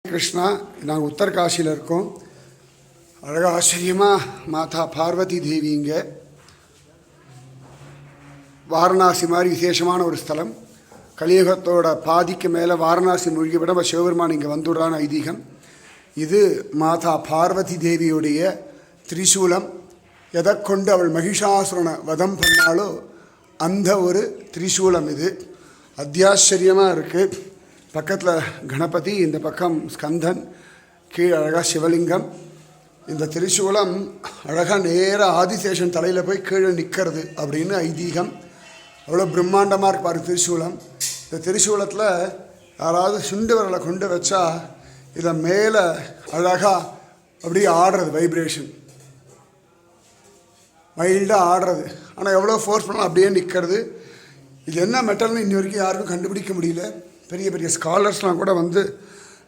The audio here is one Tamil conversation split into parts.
கிருஷ்ணா, நாங்கள் உத்தரகாசியில் இருக்கோம். அழகாக ஆச்சரியமாக மாதா பார்வதி தேவி இங்கே வாரணாசி மாதிரி விசேஷமான ஒரு ஸ்தலம். கலியுகத்தோட பாதிக்கு மேலே வாரணாசி மூழ்கிவிட நம்ம சிவபெருமான் இங்கே வந்துடுறான்னு ஐதீகம். இது மாதா பார்வதி தேவியுடைய திரிசூலம். எதை கொண்டு அவள் மகிஷாசுரனை வதம் பண்ணாலோ அந்த ஒரு திரிசூலம் இது. அத்தியாச்சரியமாக இருக்குது. பக்கத்தில் கணபதி, இந்த பக்கம் ஸ்கந்தன், கீழே அழகாக சிவலிங்கம். இந்த திரிசூலம் அழகாக நேராக ஆதிசேஷன் தலையில் போய் கீழே நிற்கிறது அப்படின்னு ஐதீகம். அவ்வளோ பிரம்மாண்டமாக இருப்பார் திரிசூலம். இந்த திரிசூலத்தில் யாராவது சுண்டு விரலை கொண்டு வச்சா இதை மேலே அழகாக அப்படியே ஆடுறது, வைப்ரேஷன் மைல்டாக ஆடுறது. ஆனால் எவ்வளோ ஃபோர்ஸ் பண்ணாலும் அப்படியே நிற்கிறது. இது என்ன மெட்டல்னு இன்னி வரைக்கும் யாருக்கும் கண்டுபிடிக்க முடியல. பெரிய பெரிய ஸ்காலர்ஸ்லாம் கூட வந்து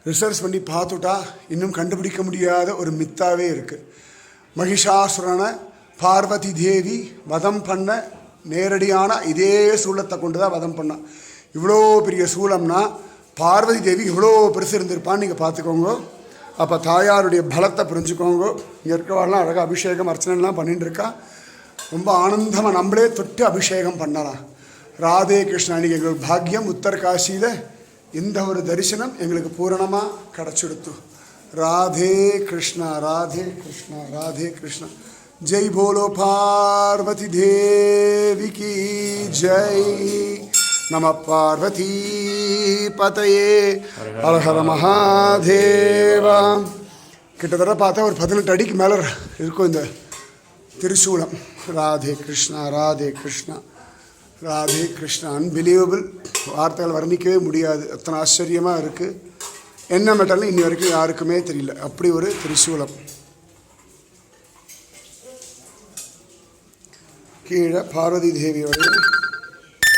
ரிசர்ச் பண்ணி பார்த்துட்டா இன்னும் கண்டுபிடிக்க முடியாத ஒரு மித்தாவே இருக்குது. மகிஷாசுரனை பார்வதி தேவி வதம் பண்ண நேரடியான இதே சூலத்தை கொண்டு தான் வதம் பண்ணான். இவ்வளோ பெரிய சூலம்னா பார்வதி தேவி இவ்வளோ பெருசு இருந்திருப்பான்னு நீங்கள் பார்த்துக்கோங்க. அப்போ தாயாருடைய பலத்தை புரிஞ்சுக்கோங்க. இங்கே இருக்கிறவாள்லாம் அழகாக அபிஷேகம் அர்ச்சனைலாம் பண்ணிட்டு இருக்கா. ரொம்ப ஆனந்தமாக நம்மளே தொட்டு அபிஷேகம் பண்ணலாம். ராதே கிருஷ்ணா. இன்றைக்கி எங்களுக்கு பாக்கியம் உத்தரகாசியில் இந்த ஒரு தரிசனம் எங்களுக்கு பூரணமாக கிடச்சிடுத்து. ராதே கிருஷ்ணா, ராதே கிருஷ்ணா, ராதே கிருஷ்ணா. ஜெய் போலோ பார்வதி தேவிக்கு ஜெய். நம பார்வதி பதையே ஹர ஹர மகாதேவா. கிட்டத்தட்ட பார்த்தா ஒரு 18 அடிக்கு மேலே இருக்கும் இந்த திரிசூலம். ராதே கிருஷ்ணா, ராதே கிருஷ்ணா, ராதே கிருஷ்ணா. அன்பிலீவபிள். வார்த்தைகள் வர்ணிக்கவே முடியாது. அத்தனை ஆச்சரியமாக இருக்குது. என்ன மெட்டல்னு இன்னி வரைக்கும் யாருக்குமே தெரியல. அப்படி ஒரு திரிசூலம். கீழே பார்வதி தேவியோடைய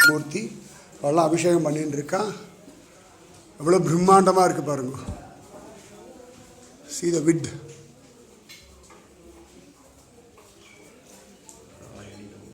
மூர்த்தி அவெல்லாம் அபிஷேகம் பண்ணிட்டு இருக்கா. எவ்வளோ பிரம்மாண்டமாக இருக்குது பாருங்க. See the width.